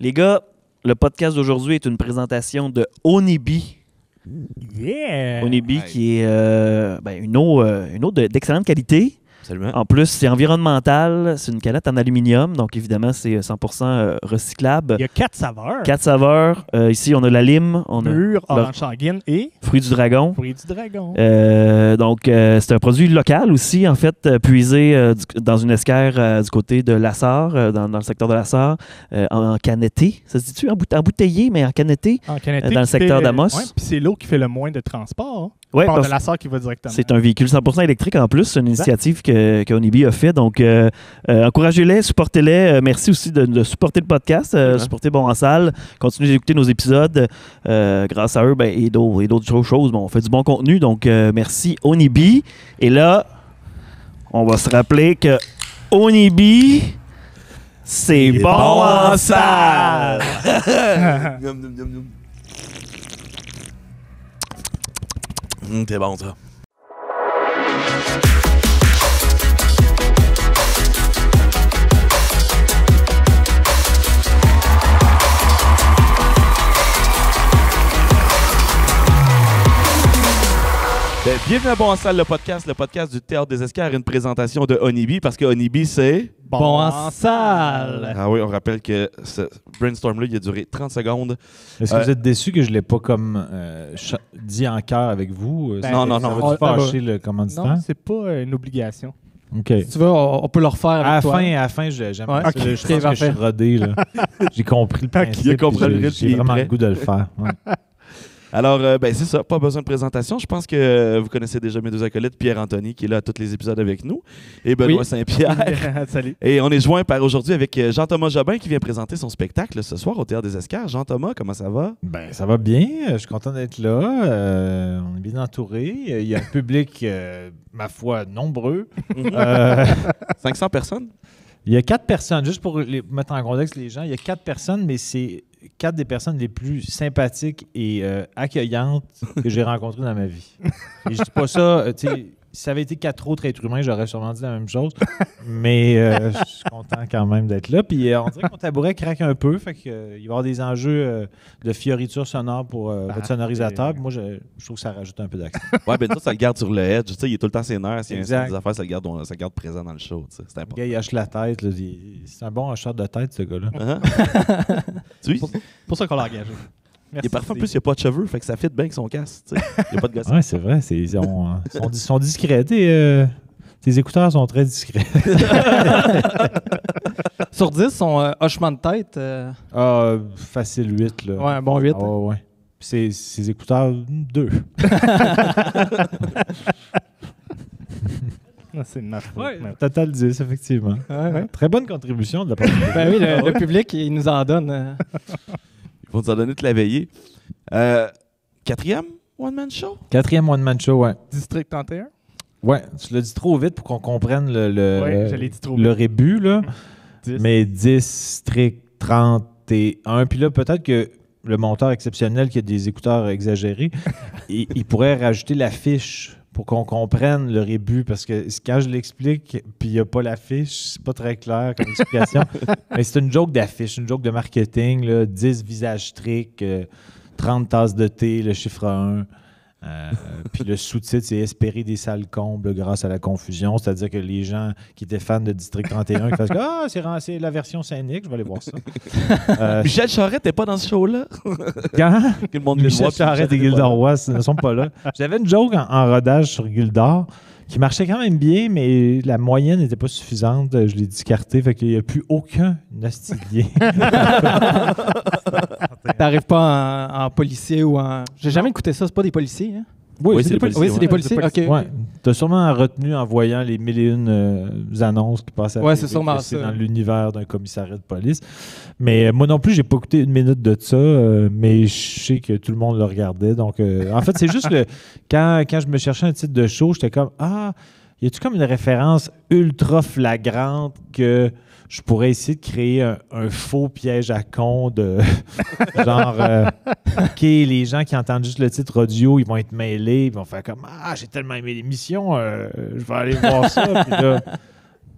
Les gars, le podcast d'aujourd'hui est une présentation de Onibi. Yeah! Onibi qui est une eau d'excellente qualité. Absolument. En plus, c'est environnemental. C'est une canette en aluminium. Donc, évidemment, c'est 100% recyclable. Il y a 4 saveurs. 4 saveurs. Ici, on a la lime, on a Mûr, orange sanguine et fruits du dragon. fruits du dragon. C'est un produit local aussi, en fait, puisé dans une esquerre du côté de la Sarre, dans le secteur de la Sarre, en canetté. Ça se dit-tu? Embouteillé, mais en canetté. En canetté, dans le qui secteur fait- d'Amos. Ouais, puis c'est l'eau qui fait le moins de transport. Hein. Ouais, Part parce de la Sarre qui va directement. c'est un véhicule 100% électrique en plus. C'est une initiative que Onibi a fait. Donc, encouragez-les, supportez-les. Merci aussi de supporter le podcast, supporter Bon en salle. Continuez d'écouter nos épisodes. Grâce à eux et d'autres choses, on fait du bon contenu. Donc, merci Onibi. Et là, on va se rappeler que Onibi, c'est bon en salle. Miam, miam, miam, miam. C'est bon, ça. Bienvenue à Bon en salle, le podcast du Théâtre des Esquerres, une présentation de Onibi, parce que Onibi, c'est... Bon en salle! Ah oui, on rappelle que ce brainstorm-là, il a duré 30 secondes. Est-ce que vous êtes déçu que je ne l'ai pas comme dit en cœur avec vous? Ben, non, Ça va-tu fâcher le commanditaire? Non, c'est pas une obligation. OK. Si tu veux, on peut le refaire avec À la toi. fin, j'aime Ouais. ça. Ok, Je pense que je parfait. suis rodé. là. J'ai compris le principe. Il a compris puis le rythme, il J'ai est vraiment prêt. le goût de le faire. Ouais. Alors, c'est ça, pas besoin de présentation. Je pense que vous connaissez déjà mes deux acolytes, Pierre-Anthony, qui est là à tous les épisodes avec nous, et Benoît Oui. Saint-Pierre. Salut. Et on est joint par aujourd'hui avec Jean-Thomas Jobin, qui vient présenter son spectacle ce soir au Théâtre des Esquerres. Jean-Thomas, comment ça va? Ben, ça va bien. Je suis content d'être là. On est bien entouré. Il y a un public, ma foi, nombreux. 500 personnes? Il y a 4 personnes, juste pour mettre en contexte les gens, il y a 4 personnes, mais c'est 4 des personnes les plus sympathiques et accueillantes que j'ai rencontrées dans ma vie. Et je dis pas ça, tu sais, si ça avait été 4 autres êtres humains, j'aurais sûrement dit la même chose, mais je suis content quand même d'être là. Puis on dirait que mon tabouret craque un peu, fait qu'il va y avoir des enjeux de fioriture sonore pour votre sonorisateur. Puis moi, je trouve que ça rajoute un peu d'accent. Ouais, ben ça le garde sur le edge. Tu sais, il est tout le temps ses nerfs. S'il y a Exact. des affaires, ça le garde présent dans le show. Tu sais, c'est Le important. gars, il hoche la tête. Là, c'est un bon hocheur de tête, ce gars-là. Hein? Tu vois? Pour ça qu'on l'a engagé. Il est parfait. En plus, il n'y a pas de cheveux, fait que ça fit bien avec son casque. Tu sais. Il n'y a pas de gosse. Oui, c'est vrai. Ils sont discrets. Tes écouteurs sont très discrets. Sur 10, son hochement de tête, Facile 8. Là. ouais, un bon 8. Ah, ouais. Puis ses écouteurs, 2. C'est ma faute. Ouais. Total 10, effectivement. Ouais. Très bonne contribution de la part du public. Ben oui, le public, il nous en donne. Ils vont nous en donner toute la veillée. 4e one-man show? 4e one-man show, ouais. District 31? Ouais, tu l'as dit trop vite pour qu'on comprenne le Oui, je l'ai dit trop le vite. rébut, là. 10. Mais district 31. Puis là, peut-être que le monteur exceptionnel qui a des écouteurs exagérés, il pourrait rajouter l'affiche pour qu'on comprenne le rébut. Parce que quand je l'explique, puis il n'y a pas l'affiche, c'est pas très clair comme explication. Mais c'est une joke d'affiche, une joke de marketing. Là, 10 visages tricks, 30 tasses de thé, le chiffre 1. Puis le sous-titre, c'est espérer des salles combles grâce à la confusion. C'est-à-dire que les gens qui étaient fans de District 31 qui fassent ah, c'est la version scénique, je vais aller voir ça. Michel Charette n'est pas dans ce show-là. Quand Que le monde le Michel voit, puis Charette et Michel est pas Gildor là. Roy ne sont pas là. J'avais une joke en rodage sur Gildor qui marchait quand même bien, mais la moyenne n'était pas suffisante. Je l'ai discarté, fait qu'il n'y a plus aucun nostalgie. T'arrives pas en policier ou en. J'ai jamais écouté ça, c'est pas des policiers. Hein? Oui, c'est des policiers. Oui, c'est des policiers. OK. Ouais. T'as sûrement retenu en voyant les 1001 annonces qui passaient à Ouais, la c'est télé sûrement que c'est ça. dans l'univers d'un commissariat de police. Mais moi non plus, j'ai pas écouté une minute de ça, mais je sais que tout le monde le regardait. Donc, en fait, c'est juste que quand je me cherchais un titre de show, j'étais comme ah, y a-tu comme une référence ultra flagrante que je pourrais essayer de créer un faux piège à con de genre, OK, les gens qui entendent juste le titre audio, ils vont être mêlés, ils vont faire comme ah, j'ai tellement aimé l'émission, je vais aller voir ça. Puis là,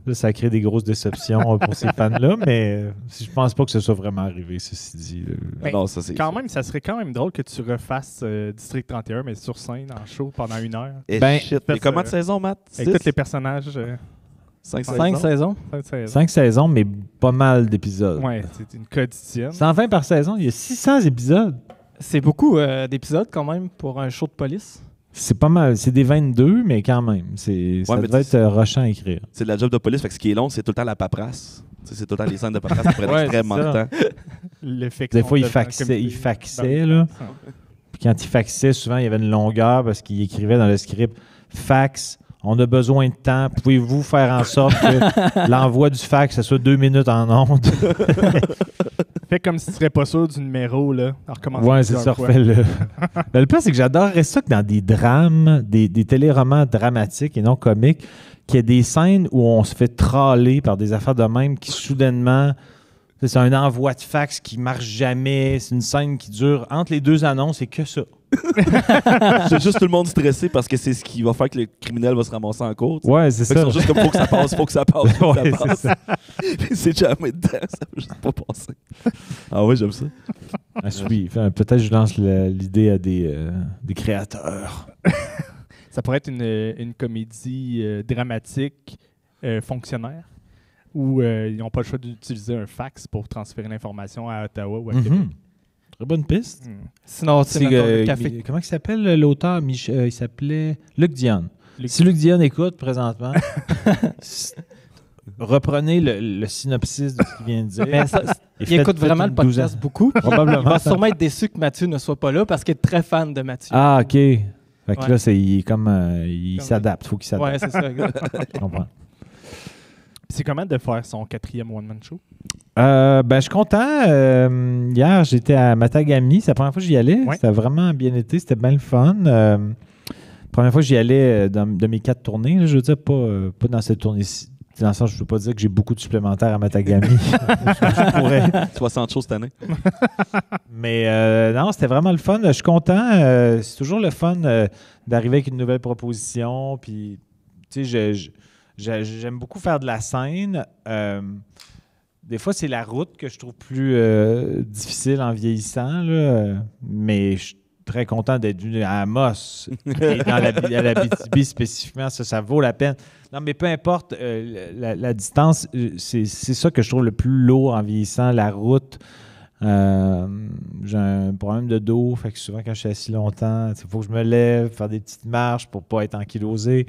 Là, ça crée des grosses déceptions pour ces fans-là, mais je pense pas que ce soit vraiment arrivé, ceci dit. Mais Non, ça, c'est Quand même, ça serait quand même drôle que tu refasses District 31, mais sur scène, en show, pendant 1 heure. Et Ben, shit. faites, Et combien de saisons, Matt? Avec tous les personnages. 5 5 saisons. 5 saisons, mais pas mal d'épisodes. Ouais, c'est une quotidienne. 120 par saison, il y a 600 épisodes. C'est beaucoup d'épisodes quand même pour un show de police. C'est pas mal. C'est des 22, mais quand même. Ça mais devait tu être rushant à écrire. C'est de la job de police. Fait que ce qui est long, c'est tout le temps la paperasse. Tu sais, c'est tout le temps les scènes de paperasse qui prennent Ouais, extrêmement c'est de ça. temps. Des fois, il faxait, là. Puis quand il faxait, souvent, il y avait une longueur parce qu'il écrivait dans le script « Fax, on a besoin de temps. Pouvez-vous faire en sorte que l'envoi du fax, ça soit 2 minutes en ondes? » Fait comme si tu serais pas sûr du numéro, là. Alors, recommence Ouais, c'est ça, refait-le. Le pire, c'est que j'adorerais ça que dans des drames, des téléromans dramatiques et non comiques, qu'il y ait des scènes où on se fait traller par des affaires de même qui soudainement... C'est un envoi de fax qui marche jamais. C'est une scène qui dure entre les 2 annonces et que ça. C'est juste tout le monde stressé parce que c'est ce qui va faire que le criminel va se ramasser en cours. Ouais, c'est Fait qu'ils ça. sont juste comme faut que ça passe, faut que ça passe, faut que Ouais, ça c'est passe. ça. Puis c'est jamais dedans, ça va juste pas passer. Ah ouais, j'aime ça. À suivre. Peut-être que je lance l'idée à des créateurs. Ça pourrait être une comédie dramatique fonctionnaire où ils n'ont pas le choix d'utiliser un fax pour transférer l'information à Ottawa ou à Québec. Très bonne piste. Sinon, c'est le café. Comment il s'appelle l'auteur? Il s'appelait Luc Dion. Si Luc Dion écoute présentement, reprenez le synopsis de ce qu'il vient de dire. Mais il écoute vraiment le podcast beaucoup. Probablement. Il va sûrement être déçu que Mathieu ne soit pas là parce qu'il est très fan de Mathieu. Ah, OK. Fait que Ouais. là, il est comme... il s'adapte. Il faut qu'il s'adapte. Ouais, c'est ça. exact. Je comprends. C'est comment de faire son 4e one-man show? Je suis content. Hier, j'étais à Matagami. C'est la première fois que j'y allais. Ouais. C'était vraiment bien été. C'était bien le fun. Première fois que j'y allais de mes 4 tournées. Là, je veux dire, pas dans cette tournée-ci. Dans le sens, je ne veux pas dire que j'ai beaucoup de supplémentaires à Matagami. Je pourrais. 60 choses cette année. Mais non, c'était vraiment le fun. Je suis content. C'est toujours le fun d'arriver avec une nouvelle proposition. Puis, tu sais, j'aime beaucoup faire de la scène. Des fois, c'est la route que je trouve plus difficile en vieillissant, là. Mais je suis très content d'être venu à Amos et à l'Abitibi spécifiquement. Ça vaut la peine. Non, mais peu importe la distance, c'est ça que je trouve le plus lourd en vieillissant, la route. J'ai un problème de dos, fait que souvent quand je suis assis longtemps, il faut que je me lève, faire des petites marches pour pas être ankylosé.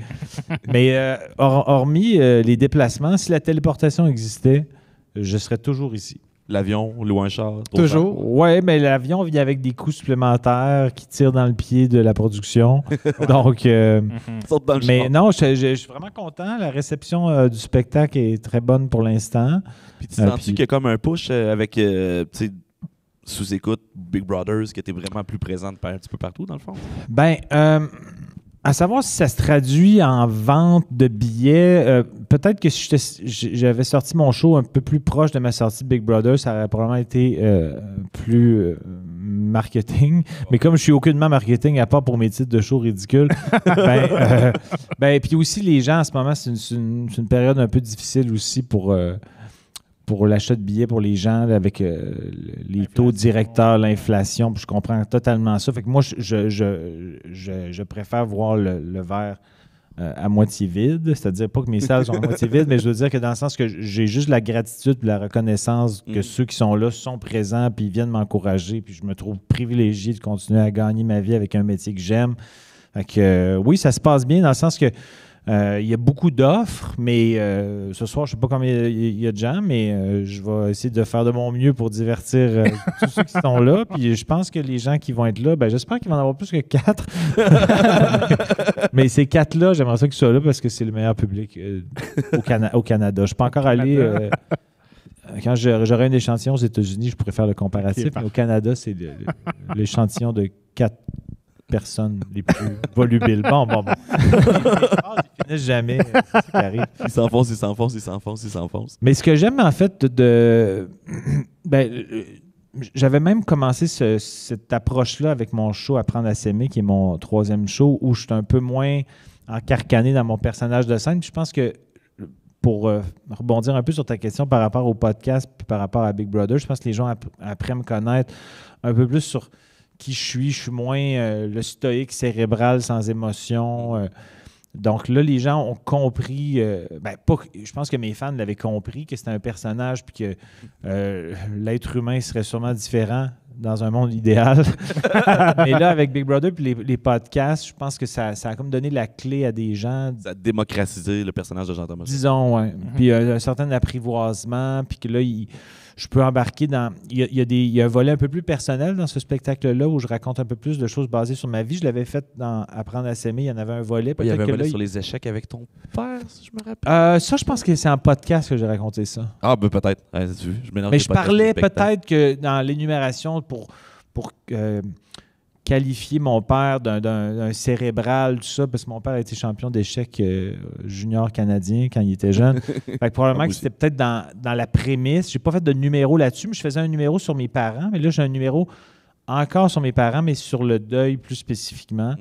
Mais hormis les déplacements, si la téléportation existait, je serais toujours ici. L'avion, louer un char. Toujours. Oui, mais l'avion vient avec des coûts supplémentaires qui tirent dans le pied de la production. Donc, Saute dans le mais char. non, je suis vraiment content. La réception du spectacle est très bonne pour l'instant. Puis tu sens-tu qu'il y a comme un push avec, tu sais, sous-écoute, Big Brothers, qui était vraiment plus présente un petit peu partout, dans le fond? Ben, à savoir si ça se traduit en vente de billets, peut-être que si j'avais sorti mon show un peu plus proche de ma sortie de Big Brother, ça aurait probablement été plus marketing. Mais comme je suis aucunement marketing, à part pour mes titres de show ridicules, puis aussi les gens en ce moment, c'est une période un peu difficile aussi pour l'achat de billets pour les gens là, avec les taux directeurs, l'inflation. Puis je comprends totalement ça. Fait que moi, je préfère voir le verre à moitié vide. C'est-à-dire pas que mes salles sont à moitié vides, mais je veux dire que dans le sens que j'ai juste la gratitude et la reconnaissance que ceux qui sont là sont présents puis ils viennent m'encourager. Puis je me trouve privilégié de continuer à gagner ma vie avec un métier que j'aime. Fait que oui, ça se passe bien dans le sens que il y a beaucoup d'offres, mais ce soir, je ne sais pas combien il y a de gens, mais je vais essayer de faire de mon mieux pour divertir tous ceux qui sont là. Puis je pense que les gens qui vont être là, j'espère qu'il va en avoir plus que 4. Mais ces 4-là, j'aimerais ça qu'ils soient là parce que c'est le meilleur public au Canada. Je ne suis pas encore allé... quand j'aurai un échantillon aux États-Unis, je pourrais faire le comparatif. Mais au Canada, c'est l'échantillon de 4 personnes les plus volubiles. Bon. Ils finissent jamais. C'est ça qui arrive. Il s'enfonce. Mais ce que j'aime, en fait, j'avais même commencé cette approche-là avec mon show Apprendre à s'aimer, qui est mon 3e show, où je suis un peu moins encarcané dans mon personnage de scène. Puis je pense que pour rebondir un peu sur ta question par rapport au podcast puis par rapport à Big Brother, je pense que les gens après me connaître un peu plus sur qui je suis moins le stoïque cérébral sans émotion. Donc là, les gens ont compris, je pense que mes fans l'avaient compris, que c'était un personnage puis que l'être humain serait sûrement différent dans un monde idéal. Mais là, avec Big Brother puis les podcasts, je pense que ça a comme donné la clé à des gens. Ça a démocratisé le personnage de Jean-Thomas. Disons, oui. Puis un certain apprivoisement, puis que là, je peux embarquer dans... Il y a un volet un peu plus personnel dans ce spectacle-là où je raconte un peu plus de choses basées sur ma vie. Je l'avais fait dans Apprendre à s'aimer. Il y en avait un volet. Il y avait un que volet là, sur les échecs avec ton père, si je me rappelle. ça, je pense que c'est en podcast que j'ai raconté ça. Ah, ben peut-être. Ouais, je mélange Mais les je podcasts parlais et les spectacles. peut-être que dans l'énumération pour qualifier mon père d'un cérébral, tout ça, parce que mon père a été champion d'échecs junior canadien quand il était jeune. Fait que probablement que c'était peut-être dans la prémisse. J'ai pas fait de numéro là-dessus, mais je faisais un numéro sur mes parents. Mais là, j'ai un numéro encore sur mes parents, mais sur le deuil plus spécifiquement.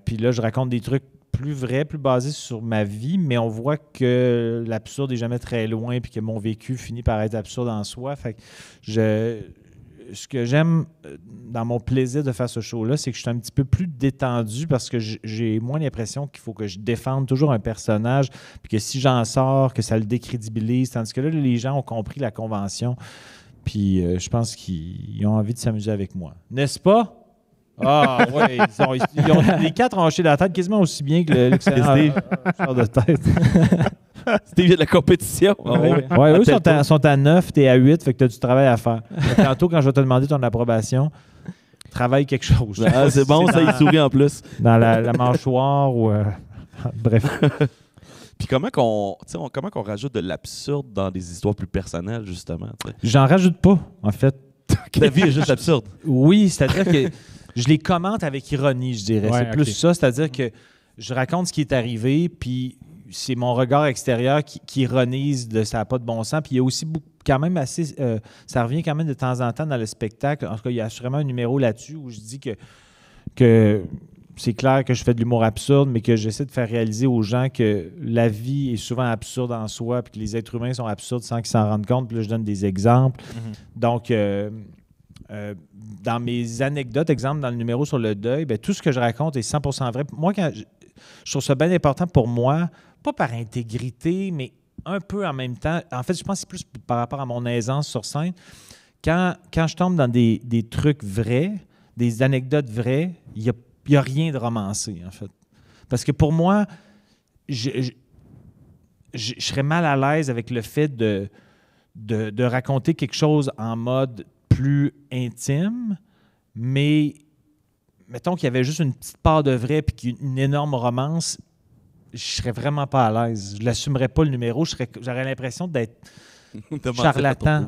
Puis là, je raconte des trucs plus vrai, plus basé sur ma vie, mais on voit que l'absurde n'est jamais très loin puis que mon vécu finit par être absurde en soi. Fait que ce que j'aime dans mon plaisir de faire ce show-là, c'est que je suis un petit peu plus détendu parce que j'ai moins l'impression qu'il faut que je défende toujours un personnage puis que si j'en sors, que ça le décrédibilise. Tandis que là, les gens ont compris la convention puis je pense qu'ils ont envie de s'amuser avec moi. N'est-ce pas? Ah oui, les quatre ont hoché la tête quasiment aussi bien que l'excellent char de tête. C'était de la compétition. Oui, eux sont à 9, t'es à 8, fait que t'as du travail à faire. Tantôt, quand je vais te demander ton approbation, travaille quelque chose. Ah, c'est bon, ça, il sourit en plus. Dans la mâchoire ou... bref. Puis comment qu'on rajoute de l'absurde dans des histoires plus personnelles, justement? T'sais? J'en rajoute pas, en fait. Ta vie est juste absurde. Oui, c'est-à-dire que je les commente avec ironie, je dirais. Ouais, c'est plus ça, c'est-à-dire que je raconte ce qui est arrivé, puis c'est mon regard extérieur qui ironise de ça n'a pas de bon sens. Puis il y a aussi quand même assez... ça revient quand même de temps en temps dans le spectacle. En tout cas, il y a assurément un numéro là-dessus où je dis que c'est clair que je fais de l'humour absurde, mais que j'essaie de faire réaliser aux gens que la vie est souvent absurde en soi, puis que les êtres humains sont absurdes sans qu'ils s'en rendent compte. Puis là, je donne des exemples. Donc... dans mes anecdotes, exemple, dans le numéro sur le deuil, bien, tout ce que je raconte est 100% vrai. Moi, je trouve ça bien important pour moi, pas par intégrité, mais un peu en même temps. En fait, je pense que c'est plus par rapport à mon aisance sur scène. Quand je tombe dans des trucs vrais, des anecdotes vraies, il n'y a rien de romancé, en fait. Parce que pour moi, je serais mal à l'aise avec le fait de raconter quelque chose en mode plus intime, mais mettons qu'il y avait juste une petite part de vrai puis une énorme romance, je serais vraiment pas à l'aise. Je l'assumerais pas le numéro, j'aurais l'impression d'être charlatan.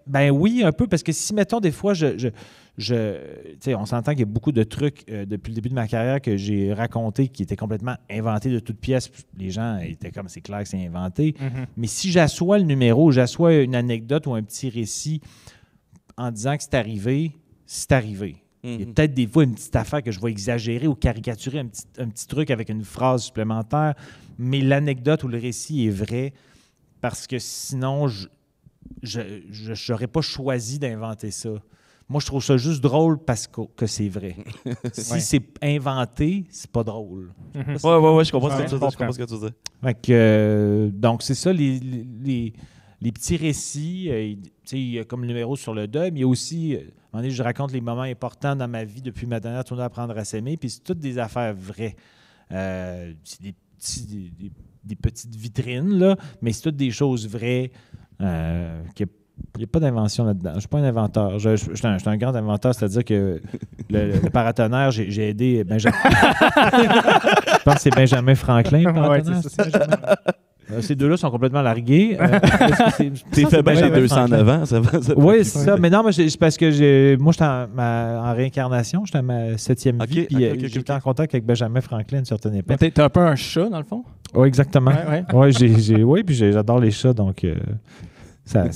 Ben oui, un peu, parce que si, mettons, des fois, on s'entend qu'il y a beaucoup de trucs depuis le début de ma carrière que j'ai racontés qui étaient complètement inventés de toutes pièces. Les gens étaient comme, c'est clair que c'est inventé. Mais si j'assois le numéro, j'assois une anecdote ou un petit récit en disant que c'est arrivé, c'est arrivé. Il y a peut-être des fois une petite affaire que je vais exagérer ou caricaturer un petit truc avec une phrase supplémentaire, mais l'anecdote ou le récit est vrai parce que sinon, je n'aurais pas choisi d'inventer ça. Moi, je trouve ça juste drôle parce que c'est vrai. Si c'est inventé, c'est pas drôle. Ouais, je comprends ce que tu veux dire. Fait que, donc, c'est ça, les petits récits. Il y a comme le numéro sur le deuil, mais il y a aussi, à un moment donné, je raconte les moments importants dans ma vie depuis ma dernière tournée Apprendre à s'aimer, puis c'est toutes des affaires vraies. C'est des petites vitrines, là, mais c'est toutes des choses vraies. Il n'y a pas d'invention là-dedans. Je ne suis pas un inventeur. Je suis un grand inventeur, c'est-à-dire que le paratonnerre, j'ai aidé Benjamin. Je pense que c'est Benjamin Franklin, le paratonnerre. Ces deux-là sont complètement largués. T'es fait bien les 209 ans, ça va. Oui, c'est ça. Mais non, mais c'est parce que moi, j'étais en réincarnation, j'étais à ma 7e vie, puis j'étais en contact avec Benjamin Franklin à une certaine époque. T'es un peu un chat, dans le fond? Oui, exactement. Oui, puis j'adore les chats, donc ça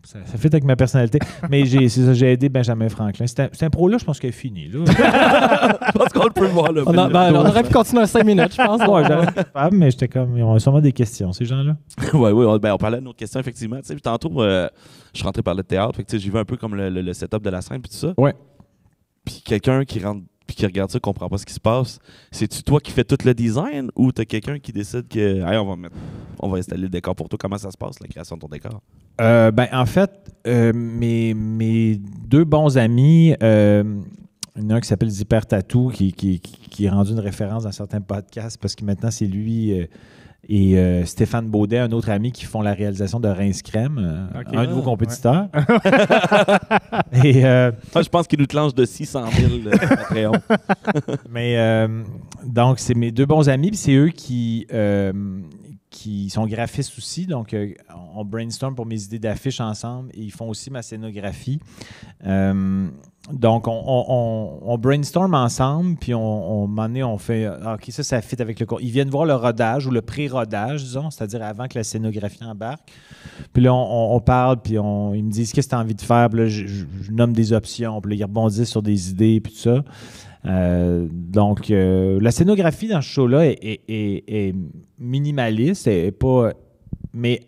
Ça fit avec ma personnalité. Mais j'ai aidé Benjamin Franklin. C'est un pro-là, je pense qu'il est fini. Là. Je pense qu'on peut le voir là. On aurait pu continuer 5 minutes, je pense. Ouais, j'aurais été capable, mais j'étais comme. Ils ont sûrement des questions, ces gens-là. Oui, on parlait d'une autre question, effectivement. Tu sais, puis tantôt, je suis rentré par le théâtre. Fait que, tu sais, j'ai vu un peu comme le setup de la scène puis tout ça. Ouais. Puis quelqu'un qui rentre puis qui regarde ça, comprend pas ce qui se passe. C'est-tu toi qui fais tout le design ou t'as quelqu'un qui décide que hey, on va installer le décor pour toi? Comment ça se passe, la création de ton décor? En fait, mes deux bons amis, il y en a un qui s'appelle Zipper Tattoo, qui est rendu une référence dans certains podcasts parce que maintenant c'est lui et Stéphane Baudet, un autre ami, qui font la réalisation de Rince Crème, un nouveau compétiteur. Et, je pense qu'il nous clenche de 600 000 Patreon. Mais donc, c'est mes deux bons amis, puis c'est eux qui sont graphistes aussi. Donc, on brainstorm pour mes idées d'affiches ensemble et ils font aussi ma scénographie. Donc, on brainstorm ensemble, puis on fait OK, ça fit avec le cours. Ils viennent voir le rodage ou le pré-rodage, disons, c'est-à-dire avant que la scénographie embarque. Puis là, on parle, puis ils me disent qu'est-ce que tu as envie de faire. Puis là, je nomme des options, puis là, ils rebondissent sur des idées, puis tout ça. Donc, la scénographie dans ce show-là est minimaliste, mais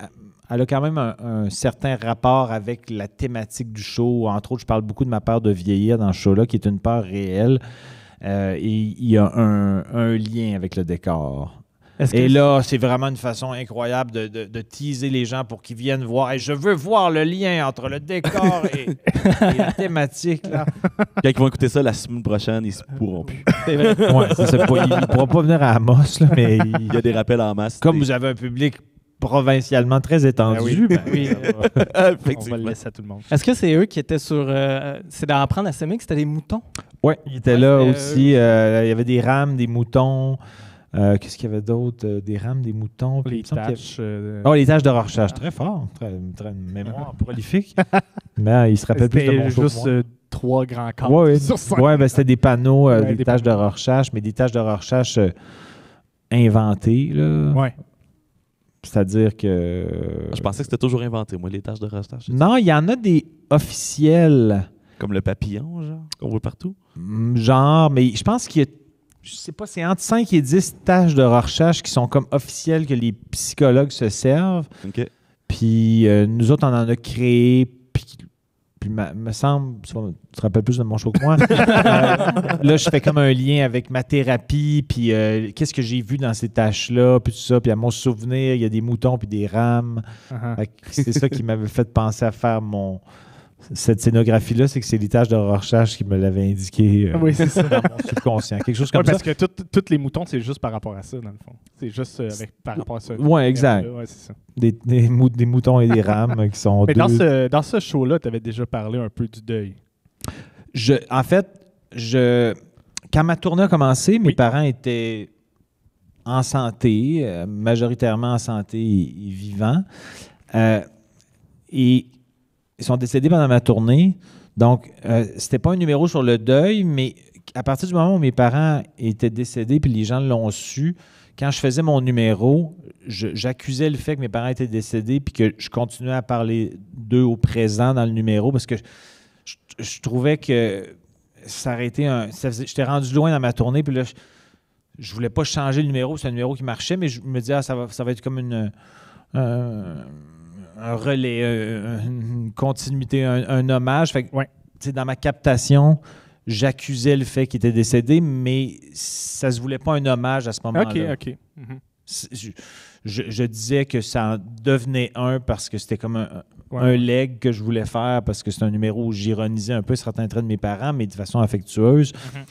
elle a quand même un certain rapport avec la thématique du show. Entre autres, je parle beaucoup de ma peur de vieillir dans ce show-là, qui est une peur réelle. Et il y a un lien avec le décor. Et là, c'est vraiment une façon incroyable de teaser les gens pour qu'ils viennent voir. Hey, je veux voir le lien entre le décor et la thématique. Là. Quand ils vont écouter ça la semaine prochaine, ils ne pourront plus. C'est vrai. Ouais, il ne pourra pas venir à Amos, là, mais il y a des rappels en masse. Comme vous avez un public provincialement très étendu. Oui. On va le laisser à tout le monde. Est-ce que c'est eux qui étaient sur... c'est d'apprendre à semer que c'était des moutons? Oui, ils étaient là aussi. Il y avait des rames, des moutons. Qu'est-ce qu'il y avait d'autre? Des rames, des moutons. Les tâches. Les tâches de Rorschach. Très fort. Très mémoire prolifique. Mais il se rappelle plus de mon show. Juste 3 grands cadres sur 5. Oui, c'était des panneaux, des tâches de Rorschach, mais des tâches de Rorschach inventées. Oui. C'est-à-dire que... Je pensais que c'était toujours inventé, moi, les tâches de Rorschach. Non, il y en a des officielles. Comme le papillon, genre, qu'on voit partout? Genre, mais je pense qu'il y a... Je sais pas, c'est entre 5 et 10 tâches de Rorschach qui sont comme officielles que les psychologues se servent. OK. Puis nous autres, on en a créé. Puis me semble, tu te rappelles plus de mon show que moi. Là, je fais comme un lien avec ma thérapie, puis qu'est-ce que j'ai vu dans ces tâches-là, puis tout ça. Puis à mon souvenir, il y a des moutons puis des rames. C'est ça qui m'avait fait penser à faire cette scénographie-là, c'est que c'est les tâches de Rorschach qui me l'avaient indiqué oui, c'est ça. dans mon subconscient. Quelque chose comme parce ça. que tous les moutons, c'est juste par rapport à ça, dans le fond. C'est juste par rapport à ça. Oui, exact. Ouais, c'est ça. Des moutons et des rames qui sont Mais deux. dans ce show-là, tu avais déjà parlé un peu du deuil. En fait, quand ma tournée a commencé, mes parents étaient en santé, majoritairement en santé et vivants. Et ils sont décédés pendant ma tournée. Donc, c'était pas un numéro sur le deuil, mais à partir du moment où mes parents étaient décédés puis les gens l'ont su, quand je faisais mon numéro, j'accusais le fait que mes parents étaient décédés puis que je continuais à parler d'eux au présent dans le numéro parce que je trouvais que ça aurait été j'étais rendu loin dans ma tournée puis là, je voulais pas changer le numéro. C'est un numéro qui marchait, mais je me disais, ça va être comme un relais, une continuité, un hommage. Fait que, dans ma captation, j'accusais le fait qu'il était décédé, mais ça se voulait pas un hommage à ce moment-là. OK. Mm-hmm. Je disais que ça en devenait un parce que c'était comme un leg que je voulais faire parce que c'est un numéro où j'ironisais un peu certains traits de mes parents, mais de façon affectueuse. Mm-hmm.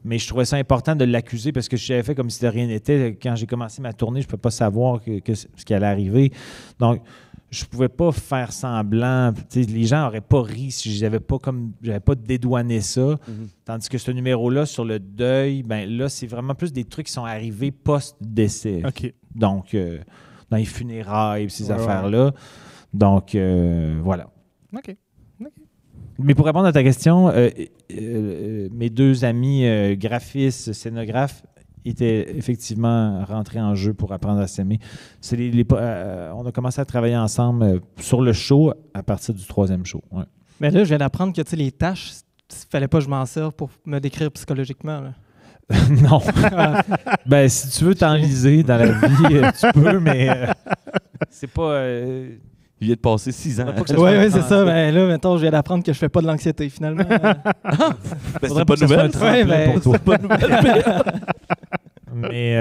Mais je trouvais ça important de l'accuser parce que j'avais fait comme si de rien n'était. Quand j'ai commencé ma tournée, je ne pouvais pas savoir ce qui allait arriver. Donc, je ne pouvais pas faire semblant. Les gens n'auraient pas ri si j'avais pas dédouané ça. Mm-hmm. Tandis que ce numéro-là, sur le deuil, ben là, c'est vraiment plus des trucs qui sont arrivés post-décès. OK. Donc, dans les funérailles, ces affaires-là. Donc, voilà. OK. Mais pour répondre à ta question, mes deux amis graphistes, scénographes, était effectivement rentré en jeu pour apprendre à s'aimer. On a commencé à travailler ensemble sur le show à partir du 3e show. Ouais. Mais là, je viens d'apprendre que les tâches, il fallait pas que je m'en serve pour me décrire psychologiquement. Là. Non. Ben, si tu veux t'enliser dans la vie, tu peux, mais c'est pas... Il vient de passer 6 ans. Oui, c'est ça. Ben, là, maintenant, je viens d'apprendre que je fais pas de l'anxiété, finalement. C'est une bonne nouvelle. Ouais, pour toi. Mais,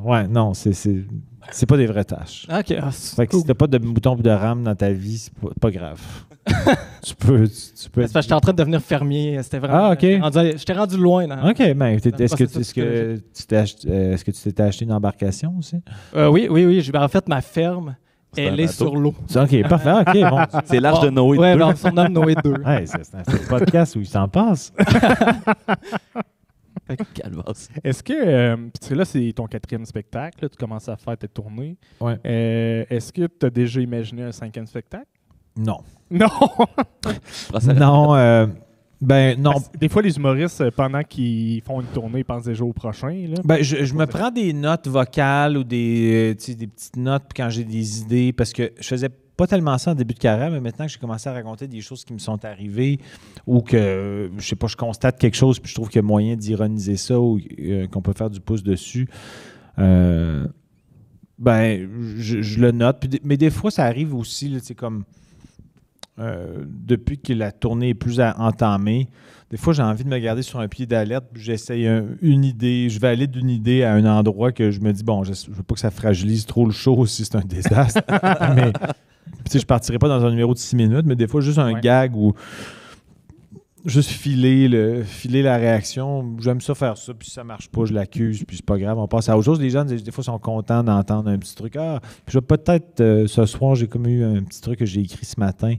ouais, non, c'est pas des vraies tâches. OK. Fait que si t'as pas de bouton et de rame dans ta vie, c'est pas grave. tu peux C'est parce que j'étais en train de devenir fermier. C'était vraiment... Ah, OK. J'étais rendu loin. Là. OK, ben, est-ce que tu t'étais acheté une embarcation aussi? Oui. En fait, ma ferme, elle est sur l'eau. OK, parfait. OK, bon. C'est l'Arche de Noé 2. Oui, on surnomme Noé 2. Hey, c'est un podcast où il s'en passe. Calvasse. Est-ce que, parce que là, c'est ton 4e spectacle, là, tu commences à faire tes tournées. Ouais. Est-ce que tu as déjà imaginé un 5e spectacle? Non. Non! Non, ben non. Parce que des fois, les humoristes, pendant qu'ils font une tournée, ils pensent déjà au prochain. Là. Ben, je me prends des notes vocales ou des petites notes quand j'ai des idées, parce que je faisais pas tellement ça en début de carrière, mais maintenant que j'ai commencé à raconter des choses qui me sont arrivées ou que, je sais pas, je constate quelque chose puis je trouve qu'il y a moyen d'ironiser ça ou qu'on peut faire du pouce dessus, ben, je le note. Mais des fois, ça arrive aussi, là, comme depuis que la tournée est plus entamée, des fois, j'ai envie de me garder sur un pied d'alerte, puis j'essaye une idée, je vais aller d'une idée à un endroit que je me dis, bon, je veux pas que ça fragilise trop le show si c'est un désastre, mais je partirai pas dans un numéro de 6 minutes, mais des fois, juste un gag ou juste filer la réaction. J'aime ça faire ça, puis si ça marche pas, je l'accuse, puis c'est pas grave, on passe à autre chose. Les gens, des fois, sont contents d'entendre un petit truc. Ah, puis je vais peut-être, ce soir, j'ai comme eu un petit truc que j'ai écrit ce matin.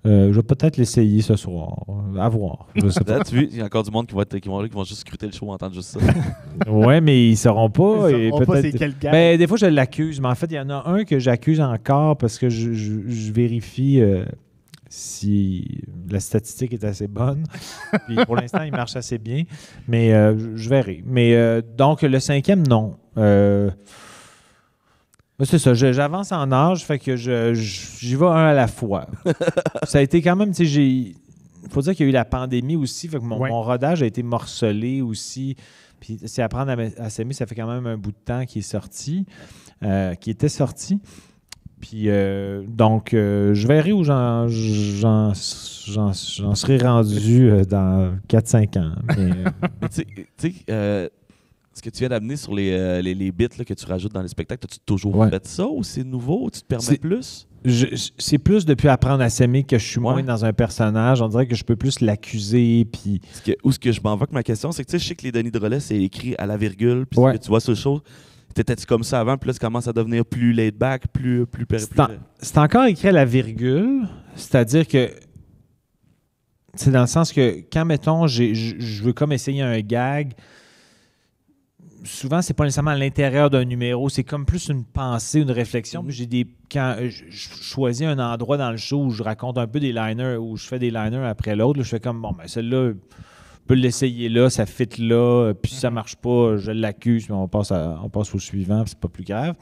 Je vais peut-être l'essayer ce soir. À voir. Je sais pas. Là, tu vois, il y a encore du monde qui vont juste scruter le show, entendre juste ça. Ouais, mais ils sauront pas. Ils et sauront pas peut-être... c'est quel gars. Ben, des fois, je l'accuse. Mais en fait, il y en a un que j'accuse encore parce que je vérifie si la statistique est assez bonne. Puis pour l'instant, il marche assez bien. Mais je verrai. Mais donc, le 5e, non. C'est ça, j'avance en âge, fait que j'y vais un à la fois. Ça a été quand même, tu sais, il faut dire qu'il y a eu la pandémie aussi, fait que mon rodage a été morcelé aussi. Puis c'est apprendre à s'aimer, ça fait quand même un bout de temps qu'il est sorti, qui était sorti. Puis donc, je verrai où j'en serai rendu dans 4-5 ans. Mais tu sais, ce que tu viens d'amener sur les bits là, que tu rajoutes dans les spectacles, as-tu toujours fait ça ou c'est nouveau? Tu te permets plus? C'est plus depuis apprendre à s'aimer que je suis moins dans un personnage. On dirait que je peux plus l'accuser. Puis... Où ce que je m'en vais avec ma question, c'est que je sais que les Denis Drolet, c'est écrit à la virgule. Puis que tu vois sur le show, t'étais-tu comme ça avant? Puis là, tu commences à devenir plus laid back, plus c'est encore écrit à la virgule. C'est-à-dire que c'est dans le sens que quand, mettons, je veux comme essayer un gag... Souvent, c'est pas nécessairement à l'intérieur d'un numéro, c'est comme plus une pensée, une réflexion. Puis quand je choisis un endroit dans le show où je raconte un peu des liners, où je fais des liners après l'autre, là, je fais comme, bon, ben celle-là, je peux l'essayer là, ça fit là, puis si ça marche pas, je l'accuse, puis on passe au suivant, puis c'est pas plus grave.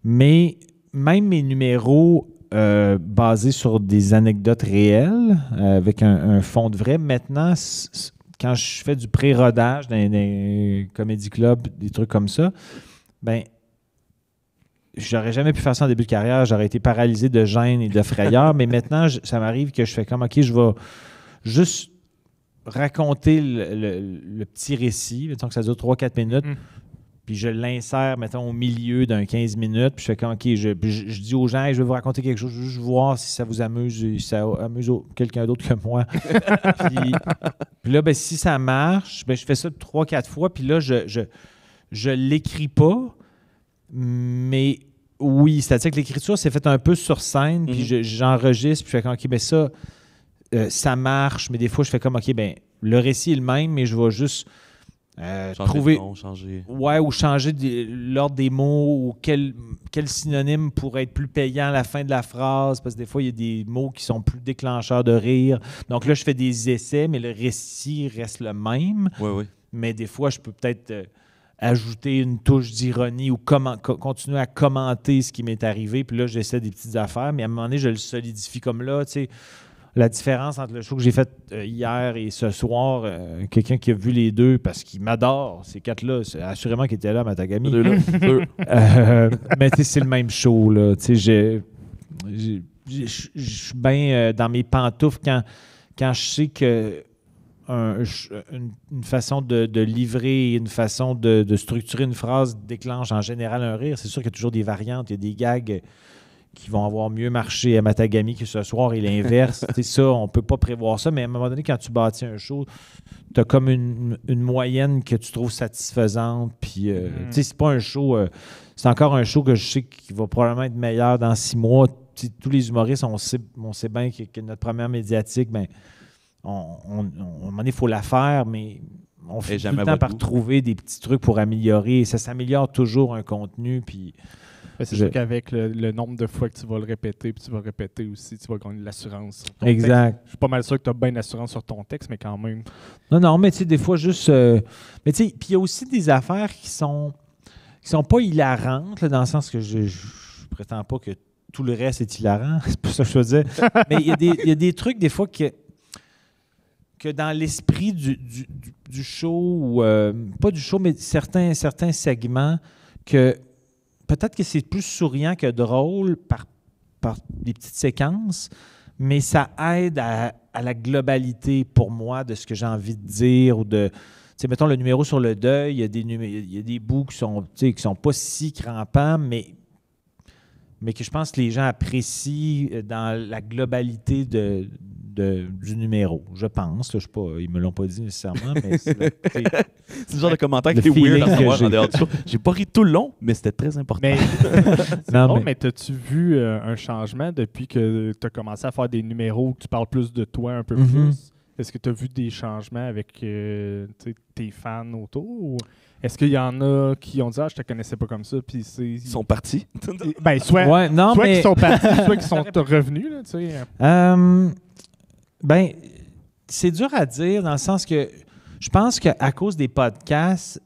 Mais même mes numéros basés sur des anecdotes réelles, avec un fond de vrai, maintenant... Quand je fais du pré-rodage dans les comédie clubs, des trucs comme ça, ben j'aurais jamais pu faire ça en début de carrière. J'aurais été paralysé de gêne et de frayeur. Mais maintenant, ça m'arrive que je fais comme, OK, je vais juste raconter le petit récit. Mettons que ça dure 3-4 minutes. Puis je l'insère, mettons, au milieu d'un 15 minutes. Puis je fais comme, OK, je dis aux gens, hey, je vais vous raconter quelque chose. Je veux juste voir si ça vous amuse, si ça amuse quelqu'un d'autre que moi. puis là, ben, si ça marche, ben, je fais ça 3-4 fois. Puis là, je l'écris pas. Mais oui, c'est-à-dire que l'écriture s'est faite un peu sur scène. Puis j'enregistre. Puis je fais comme, OK, ben ça, ça marche. Mais des fois, je fais comme, OK, ben le récit est le même, mais je vais juste... Changer trouver... de nom, changer... Ouais, ou changer l'ordre des mots, ou quel synonyme pourrait être plus payant à la fin de la phrase, parce que des fois, il y a des mots qui sont plus déclencheurs de rire. Donc là, je fais des essais, mais le récit reste le même. Oui. Mais des fois, je peux peut-être ajouter une touche d'ironie ou continuer à commenter ce qui m'est arrivé. Puis là, j'essaie des petites affaires, mais à un moment donné, je le solidifie comme là, tu sais. La différence entre le show que j'ai fait hier et ce soir, quelqu'un qui a vu les deux, parce qu'il m'adore, ces quatre-là, c'est assurément qu'il était là à Matagami. Mais c'est le même show, là. Je suis bien dans mes pantoufles quand je sais que une façon de livrer, une façon de structurer une phrase déclenche en général un rire. C'est sûr qu'il y a toujours des variantes, il y a des gags qui vont avoir mieux marché à Matagami que ce soir et l'inverse. Ça, on ne peut pas prévoir ça, mais à un moment donné, quand tu bâtis un show, tu as comme une moyenne que tu trouves satisfaisante. Puis, c'est pas un show... c'est encore un show que je sais qu'il va probablement être meilleur dans 6 mois. Tous les humoristes, on sait bien que notre première médiatique, ben, à un moment donné, il faut la faire, mais on fait tout le temps par trouver des petits trucs pour améliorer. Ça s'améliore toujours un contenu, puis... C'est sûr qu'avec le nombre de fois que tu vas le répéter, puis tu vas le répéter aussi, tu vas gagner de l'assurance. Exact. Je suis pas mal sûr que tu as bien d'assurance sur ton texte, mais quand même. Non, mais tu sais, des fois, juste... mais tu sais, puis il y a aussi des affaires qui sont pas hilarantes, là, dans le sens que je prétends pas que tout le reste est hilarant. C'est pas ça que je veux dire. Mais il y a des trucs, des fois, que dans l'esprit du show, ou pas du show, mais certains segments, que peut-être que c'est plus souriant que drôle par des petites séquences, mais ça aide à la globalité pour moi de ce que j'ai envie de dire. Ou de, mettons le numéro sur le deuil, il y a des bouts qui sont pas si crampants, mais que je pense que les gens apprécient dans la globalité du numéro. Je pense. Là, je sais pas, ils me l'ont pas dit nécessairement, mais c'est le genre de commentaire qui est weird à savoir en dehors du show. J'ai pas ri tout le long, mais c'était très important. Mais t'as-tu vu un changement depuis que tu as commencé à faire des numéros où tu parles plus de toi un peu plus? Est-ce que tu as vu des changements avec tes fans autour? Ou est-ce qu'il y en a qui ont dit « Ah, je te connaissais pas comme ça », puis ils sont partis? Soit qu'ils sont partis, soit qu'ils sont revenus. Là, c'est dur à dire dans le sens que je pense qu'à cause des podcasts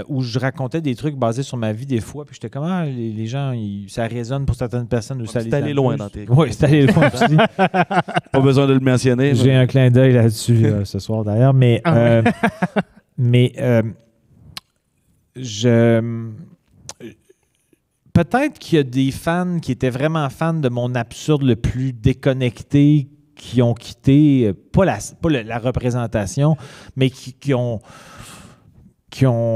où je racontais des trucs basés sur ma vie des fois, puis j'étais comment les gens, ça résonne pour certaines personnes. C'est allé loin dans tes... Oui, c'est allé loin. Pas besoin de le mentionner. J'ai un clin d'œil là-dessus ce soir d'ailleurs, mais peut-être qu'il y a des fans qui étaient vraiment fans de mon absurde le plus déconnecté qui ont quitté, pas la représentation, mais qui ont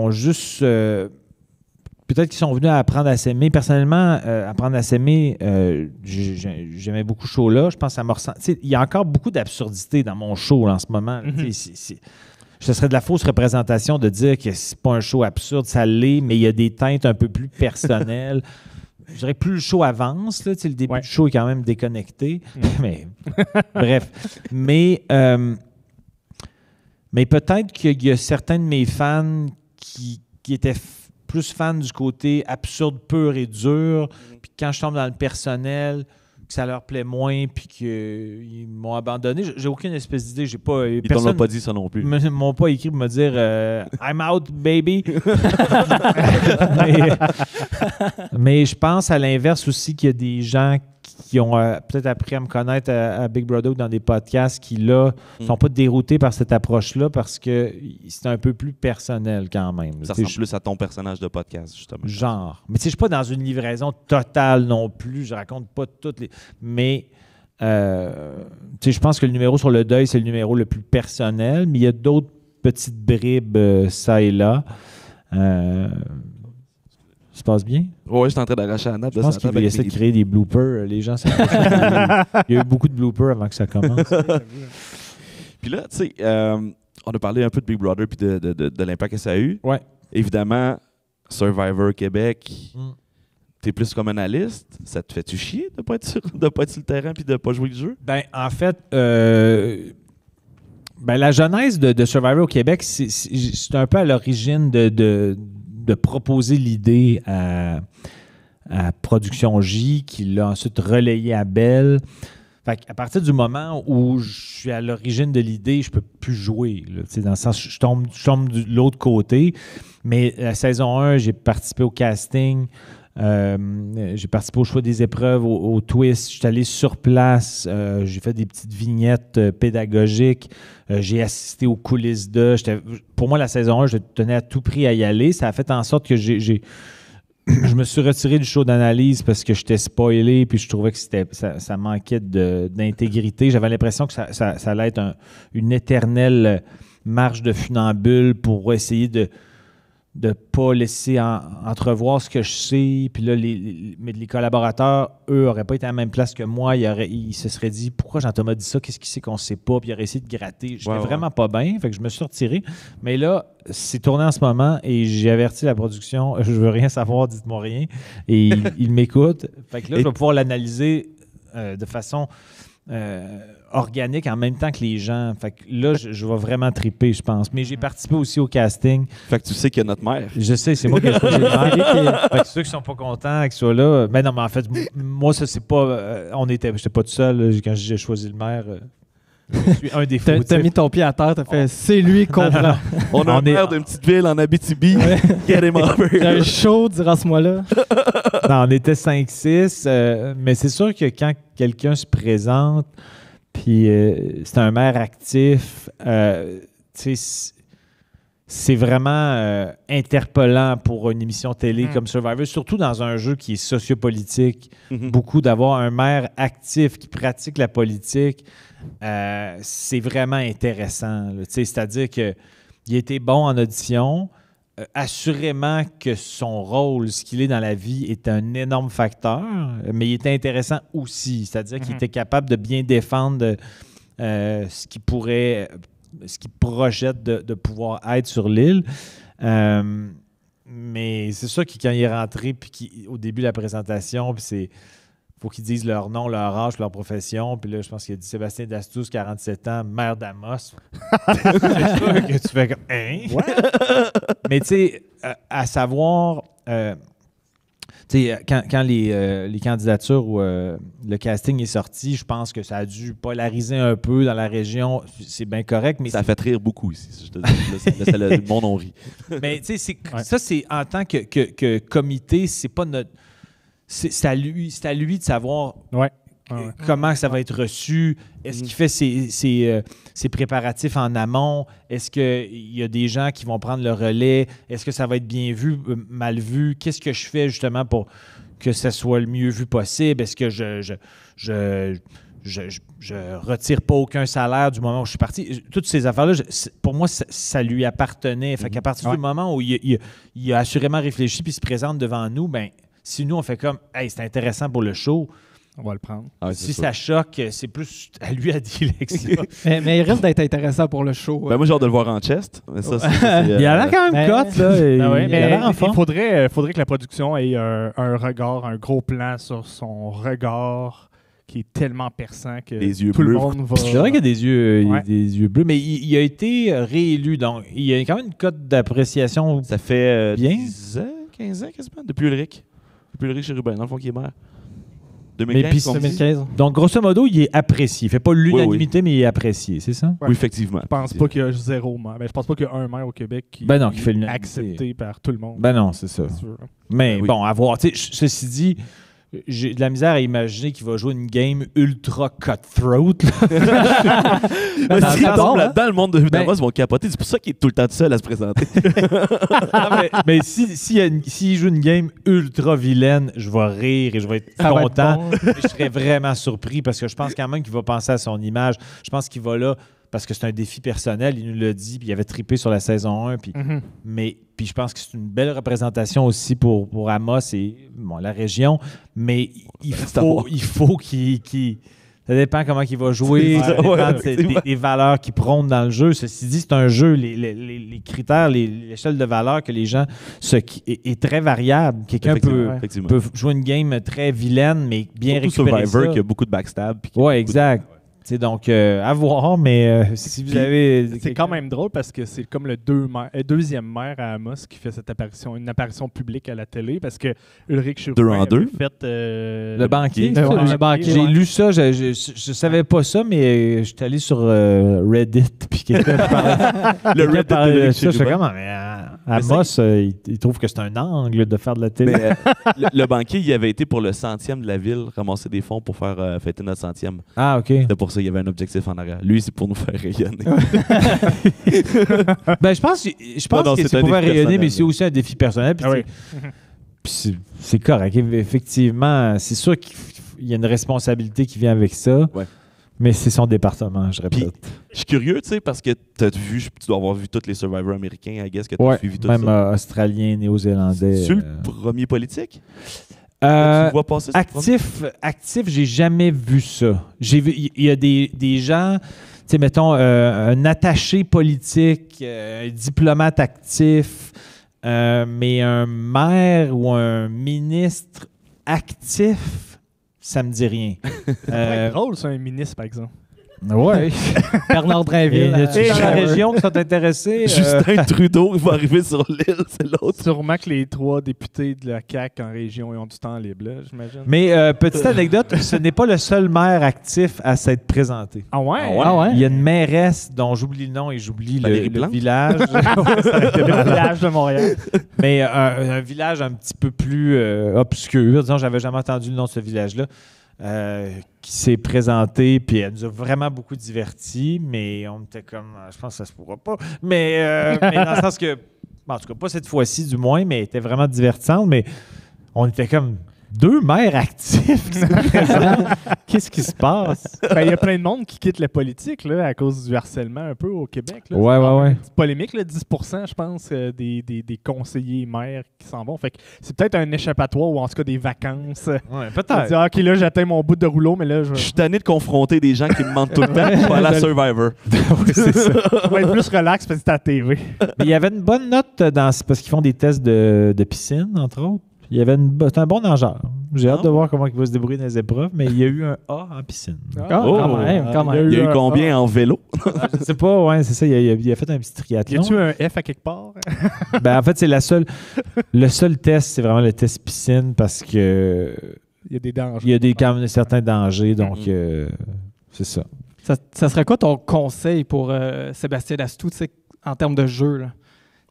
juste... peut-être qu'ils sont venus à apprendre à s'aimer. Personnellement, apprendre à s'aimer, j'aimais beaucoup ce show-là. Je pense que ça m'a ressenti... Il y a encore beaucoup d'absurdité dans mon show là, en ce moment. Ce serait de la fausse représentation de dire que c'est pas un show absurde, ça l'est, mais il y a des teintes un peu plus personnelles. Je dirais que plus le show avance, là, le début du show est quand même déconnecté. Mais bref. Mais peut-être qu'il y a certains de mes fans qui étaient plus fans du côté absurde, pur et dur. Puis quand je tombe dans le personnel, que ça leur plaît moins, puis qu'ils m'ont abandonné. J'ai aucune espèce d'idée. Ils t'en ont pas dit ça non plus. Ils m'ont pas écrit pour me dire I'm out, baby. mais je pense à l'inverse aussi qu'il y a des gens qui ont peut-être appris à me connaître à Big Brother ou dans des podcasts qui, là, ne sont pas déroutés par cette approche-là parce que c'est un peu plus personnel quand même. Ça ressemble plus à ton personnage de podcast, justement. Genre. Mais tu sais, je suis pas dans une livraison totale non plus. Je raconte pas toutes les... Mais, tu sais, je pense que le numéro sur le deuil, c'est le numéro le plus personnel, mais il y a d'autres petites bribes, ça et là. Ça se passe bien? Oui, je suis en train d'arracher la nappe. Je pense qu'il essaie de créer des bloopers. Les gens, il y a eu beaucoup de bloopers avant que ça commence. Puis là, tu sais, on a parlé un peu de Big Brother puis de l'impact que ça a eu. Ouais. Évidemment, Survivor Québec, t'es plus comme analyste. Ça te fait-tu chier de pas être sur le terrain puis de pas jouer le jeu? Ben, en fait, Ben, la genèse de Survivor au Québec, c'est un peu à l'origine de proposer l'idée à Production J, qui l'a ensuite relayé à Bell. Fait à partir du moment où je suis à l'origine de l'idée, je peux plus jouer. Là, dans le sens, je tombe de l'autre côté. Mais la saison 1, j'ai participé au casting. J'ai participé au choix des épreuves, au twist. Je suis allé sur place. J'ai fait des petites vignettes pédagogiques. J'ai assisté aux coulisses de. Pour moi, la saison 1, je tenais à tout prix à y aller. Ça a fait en sorte que je me suis retiré du show d'analyse parce que j'étais spoilé puis je trouvais que ça manquait d'intégrité. J'avais l'impression que ça allait être une éternelle marche de funambule pour essayer de ne pas laisser entrevoir ce que je sais. Puis là, les collaborateurs, eux, n'auraient pas été à la même place que moi. Ils se seraient dit « Pourquoi Jean-Thomas dit ça? Qu'est-ce qu'il sait qu'on ne sait pas? » Puis ils auraient essayé de gratter. J'étais vraiment pas bien. Fait que je me suis retiré. Mais là, c'est tourné en ce moment et j'ai averti la production. Je veux rien savoir, dites-moi rien. Et ils m'écoutent. Fait que là, je vais pouvoir l'analyser de façon organique en même temps que les gens. Fait que là, je vais vraiment triper, je pense. Mais j'ai participé aussi au casting. Fait que tu sais qu'il y a notre mère. Je sais, c'est moi qui ai choisi le maire. Fait que ceux qui sont pas contents qu'ils soient là. Mais non, mais en fait, moi, ça, c'est pas. J'étais pas tout seul quand j'ai choisi le maire. Je suis un des fous. T'as mis ton pied à terre, t'as fait c'est lui qu'on prend. On a un maire d'une petite ville en Abitibi. Get him over. C'est un show durant ce mois-là. Non, on était 5-6. Mais c'est sûr que quand quelqu'un se présente, puis c'est un maire actif, c'est vraiment interpellant pour une émission télé comme Survivor, surtout dans un jeu qui est sociopolitique. Beaucoup d'avoir un maire actif qui pratique la politique, c'est vraiment intéressant. C'est-à-dire qu'il était bon en audition. Assurément que son rôle, ce qu'il est dans la vie, est un énorme facteur, mais il était intéressant aussi. C'est-à-dire qu'il était capable de bien défendre ce qu'il projette de pouvoir être sur l'île. Mais c'est sûr que quand il est rentré, puis au début de la présentation, puis c'est... faut qu'ils disent leur nom, leur âge, leur profession. Puis là, je pense qu'il a dit Sébastien Dastus, 47 ans, maire d'Amos. C'est sûr que tu fais comme « Hein? » Mais tu sais, à savoir, quand les candidatures ou le casting est sorti, je pense que ça a dû polariser un peu dans la région. C'est bien correct. Mais ça a fait rire beaucoup ici. Je te dis, le monde on rit. Mais tu sais, ça, c'est en tant que comité, c'est pas notre... C'est à lui de savoir comment ça va être reçu. Est-ce qu'il fait ses préparatifs en amont? Est-ce qu'il y a des gens qui vont prendre le relais? Est-ce que ça va être bien vu, mal vu? Qu'est-ce que je fais justement pour que ça soit le mieux vu possible? Est-ce que je retire pas aucun salaire du moment où je suis parti? Toutes ces affaires-là, pour moi, ça lui appartenait. Fait qu'à partir du moment où il a assurément réfléchi puis se présente devant nous, ben si nous, on fait comme « Hey, c'est intéressant pour le show », on va le prendre. Si ça choque, c'est plus à lui à dilection. mais il risque d'être intéressant pour le show. Ben moi, j'ai hâte de le voir en chest. Ça, il a l'air quand même cote, là. Il faudrait que la production ait un regard, un gros plan sur son regard qui est tellement perçant que les yeux tout bleus. Le monde va... C'est vrai qu'il y a des yeux bleus, mais il a été réélu, donc il y a quand même une cote d'appréciation. Ça fait bien. 10 ans, 15 ans quasiment, depuis Ulrich. Depuis Ulrich Chérubin, dans le fond, qui est maire. 2015. Donc, grosso modo, il est apprécié. Il ne fait pas l'unanimité, mais il est apprécié, c'est ça? Oui, effectivement. Je pense pas qu'il y a zéro maire. Mais je pense pas qu'il y a un maire au Québec qui est accepté par tout le monde. Ben non, c'est ça. Mais bon, à voir. Ceci dit, j'ai de la misère à imaginer qu'il va jouer une game ultra cutthroat. Dans le monde de Davos, ils vont capoter. C'est pour ça qu'il est tout le temps tout seul à se présenter. mais s'il joue une game ultra vilaine, je vais rire et je vais être content. Mais je serais vraiment surpris parce que je pense quand même qu'il va penser à son image. Je pense qu'il va là parce que c'est un défi personnel. Il nous l'a dit, puis il avait trippé sur la saison 1. Puis je pense que c'est une belle représentation aussi pour Amos et la région. Mais il faut qu'il... Ça dépend comment il va jouer, ça dépend des valeurs qu'il prône dans le jeu. Ceci dit, c'est un jeu, les critères, l'échelle de valeurs que les gens... est très variable. Quelqu'un peut jouer une game très vilaine, mais bien récupérer Survivor, qu'il y a beaucoup de backstab. Oui, exact. Donc, à voir, mais si vous avez... C'est quand même drôle parce que c'est comme le deuxième maire à Amos qui fait une apparition publique à la télé parce que Ulrich Schurman avait fait... le banquier. Le banquier. J'ai lu ça, je savais pas ça, mais j'étais allé sur Reddit, puis quelqu'un parlait de ça. Je fais comme, Amos, il trouve que c'est un angle de faire de la télé. Mais, le banquier, il avait été pour le 100e de la ville, ramasser des fonds pour faire fêter notre 100e. Ah, OK. C'était pour ça qu'il y avait un objectif en arrière. Lui, c'est pour nous faire rayonner. Je pense que c'est pour faire rayonner, mais c'est aussi un défi personnel. Puis c'est correct. Effectivement, c'est sûr qu'il y a une responsabilité qui vient avec ça. Ouais. Mais c'est son département, je répète. Puis, je suis curieux, tu sais, parce que tu dois avoir vu tous les Survivors américains, I guess, que tu as suivi tout même ça. Australiens, Néo-Zélandais. C'est le premier politique? Tu vois passer actif, j'ai jamais vu ça. J'ai vu, il y a des gens, tu sais, mettons, un attaché politique, un diplomate actif, mais un maire ou un ministre actif, ça me dit rien. C'est drôle, ça, un ministre, par exemple. Oui. Bernard Drinville. Dans la région qui sont intéressés. Justin Trudeau, il va arriver sur l'île, c'est l'autre. Sûrement que les 3 députés de la CAQ en région ils ont du temps libre, là, j'imagine. Mais petite anecdote, ce n'est pas le seul maire actif à s'être présenté. Ah ouais? Il y a une mairesse dont j'oublie le nom et j'oublie le village. Le village de Montréal. Mais un village un petit peu plus obscur. Disons, j'avais jamais entendu le nom de ce village-là. Qui s'est présenté, puis elle nous a vraiment beaucoup divertis, mais on était comme, je pense que ça se pourra pas. Mais dans le sens que, en tout cas, pas cette fois-ci du moins, mais elle était vraiment divertissante, mais on était comme 2 maires actifs qui se présentent. Qu'est-ce qui se passe? Il y a plein de monde qui quitte la politique là, à cause du harcèlement un peu au Québec. Là. Ouais. C'est polémique, là, 10%, je pense, des conseillers maires qui s'en vont. Fait que c'est peut-être un échappatoire ou en tout cas des vacances. Ouais, peut-être. Dire, OK, là, j'atteins mon bout de rouleau, mais là, je suis tanné de confronter des gens qui me mentent tout le temps pour aller à Survivor. Oui, c'est ça. On va être plus relax parce que c'est à la TV. Mais il y avait une bonne note parce qu'ils font des tests de piscine, entre autres. C'est un bon nageur. J'ai hâte de voir comment il va se débrouiller dans les épreuves, mais il y a eu un A en piscine. Quand même. Il y a eu combien en vélo? Je sais pas, ouais, c'est ça. Il a fait un petit triathlon. Y a-tu un F à quelque part? En fait, c'est le seul test, c'est vraiment le test piscine parce que il y a des dangers. Il y a quand même certains dangers, donc c'est ça. Ça serait quoi ton conseil pour Sébastien Dastou, en termes de jeu? Là?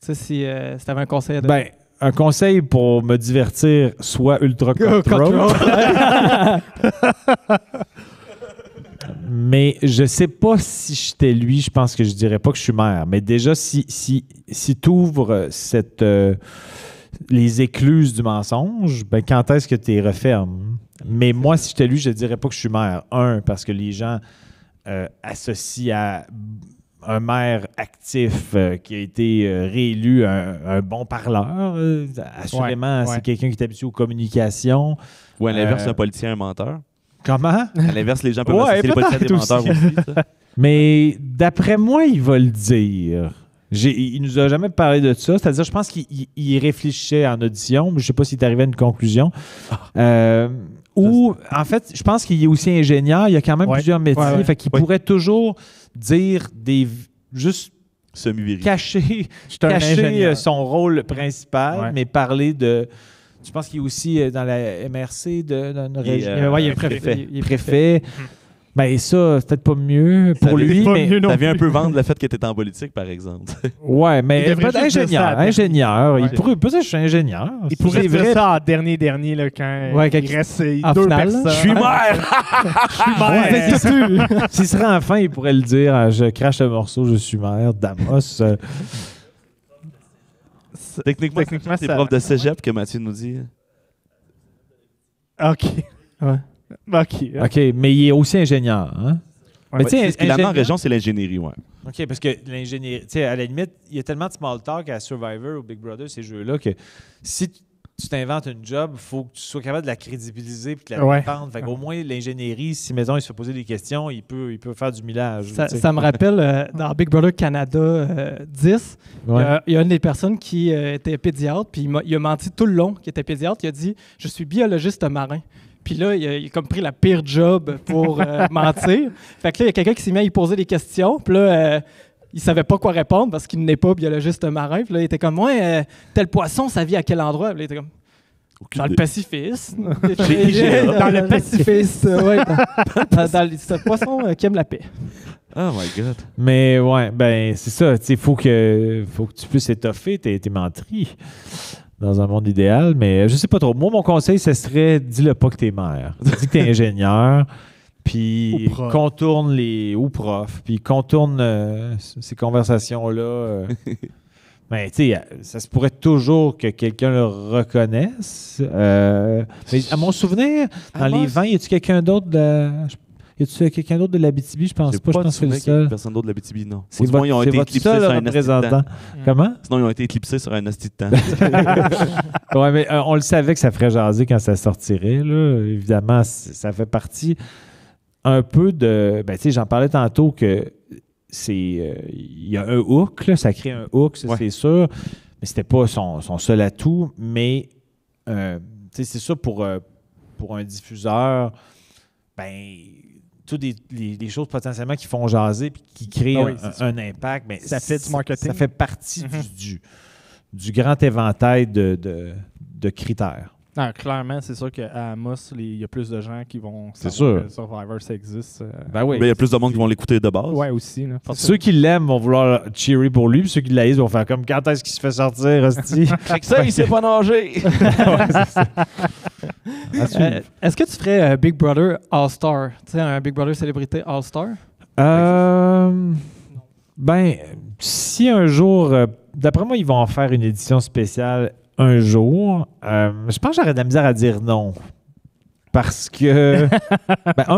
Si tu avais un conseil à donner. Un conseil pour me divertir, soit ultra cutthroat. Mais je sais pas si j'étais lui, je pense que je dirais pas que je suis maire. Mais déjà, si tu ouvres les écluses du mensonge, quand est-ce que tu les refermes? Mais moi, si j'étais lui, je dirais pas que je suis maire. Parce que les gens associent à un maire actif qui a été réélu un bon parleur. Assurément, c'est quelqu'un qui est habitué aux communications. Ou à l'inverse, un politicien, un menteur. Comment? À l'inverse, les gens peuvent associer les politiciens des menteurs aussi. Ça. Mais d'après moi, il va le dire. Il nous a jamais parlé de ça. C'est-à-dire, je pense qu'il réfléchissait en audition, mais je ne sais pas s'il est arrivé à une conclusion. Ou, en fait, je pense qu'il est aussi ingénieur. Il y a quand même plusieurs métiers. Fait qu'il pourrait toujours dire juste cacher son rôle principal, mais parler de... Je pense qu'il est aussi dans la MRC d'une région. Il est préfet. Ben ça, c'est peut-être pas mieux pour lui, mais ça vient un peu vendre le fait que tu es en politique, par exemple. Ouais, mais ingénieur. Il pourrait peut-être que je suis ingénieur. Il pourrait dire ça en dernier là, quand il reste 2 personnes. Je suis maire! S'il serait enfant, il pourrait le dire. Je crache le morceau, je suis maire d'Amos. Techniquement, c'est prof de cégep que Mathieu nous dit. OK. Ouais. OK, mais il est aussi ingénieur. Hein? Mais ce qu'il a en région, c'est l'ingénierie, ouais. OK, parce que l'ingénierie, tu sais, à la limite, il y a tellement de small talk à Survivor ou Big Brother, ces jeux-là, que si tu t'inventes une job, il faut que tu sois capable de la crédibiliser et de la défendre. Fait qu'au moins, l'ingénierie, si, mettons, il se fait poser des questions, il peut faire du millage. Ça me rappelle, dans Big Brother Canada 10, il y a une des personnes qui était pédiatre, puis il a menti tout le long qu'il était pédiatre. Il a dit « Je suis biologiste marin ». Puis là, il a comme pris la pire job pour mentir. Fait que là, il y a quelqu'un qui s'est mis à lui poser des questions. Puis là, il savait pas quoi répondre parce qu'il n'est pas biologiste marin. Puis là, il était comme, ouais, tel poisson, ça vit à quel endroit? Puis là, il était comme, dans le Pacifique. Dans le Pacifique, oui. C'est un poisson qui aime la paix. Oh my God. Mais ouais, ben c'est ça. Il faut que tu puisses étoffer tes menteries dans un monde idéal. Mais je sais pas trop. Moi, mon conseil, ce serait dis-le pas que t'es mère. Dis que t'es ingénieur. Puis contourne ou prof. Puis contourne ces conversations-là. Ben, tu sais, ça se pourrait toujours que quelqu'un le reconnaisse. Mais à mon souvenir, dans les vents, y a-tu quelqu'un d'autre de l'Abitibi? Je pense pas. Je pense que c'est le seul. Personne d'autre de l'Abitibi, non. C'est votre, ils ont été éclipsés sur un représentant. Comment? Sinon, ils ont été éclipsés sur un asti de temps. Ouais, mais on le savait que ça ferait jaser quand ça sortirait. Là. Évidemment, ça fait partie un peu de... Ben, tu sais, j'en parlais tantôt que il y a un hook, là, ça crée un hook, ça, c'est sûr, mais c'était pas son seul atout, mais c'est ça pour un diffuseur, ben toutes les choses potentiellement qui font jaser puis qui créent un impact, ben, ça fait du marketing. Ça fait partie du grand éventail de critères. Non, clairement, c'est sûr qu'à Amos, il y a plus de gens qui vont savoir que Survivor, ça existe. Ben oui. Il y a plus de monde qui vont l'écouter de base. Ouais, aussi. Là, ceux qui l'aiment vont vouloir cheerer pour lui, puis ceux qui l'haïssent vont faire comme quand est-ce qu'il se fait sortir, hostie? Fait ça, il sait pas nager! Est-ce que tu ferais Big Brother All-Star? Tu sais, un Big Brother célébrité All-Star? Ben, si un jour... d'après moi, ils vont en faire une édition spéciale un jour. Je pense que j'aurais de la misère à dire non. Parce que,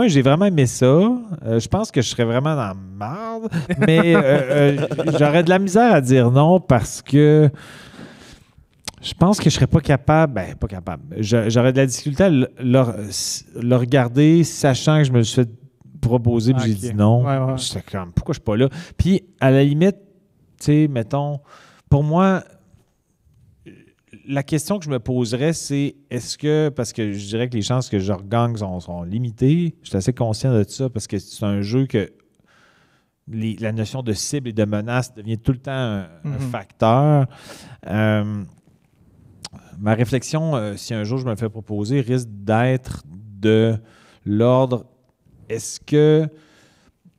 j'ai vraiment aimé ça. Je pense que je serais vraiment dans la merde. Mais j'aurais de la misère à dire non parce que je pense que je serais pas capable. Ben, pas capable. J'aurais de la difficulté à le regarder, sachant que je me le suis fait proposer et j'ai dit non. Ouais. J'étais comme, pourquoi je suis pas là? Puis, à la limite, tu sais, mettons, pour moi, la question que je me poserais, c'est est-ce que, parce que je dirais que les chances que je regagne sont limitées, je suis assez conscient de ça parce que c'est un jeu que la notion de cible et de menace devient tout le temps un facteur. Ma réflexion, si un jour je me le fais proposer, risque d'être de l'ordre est-ce que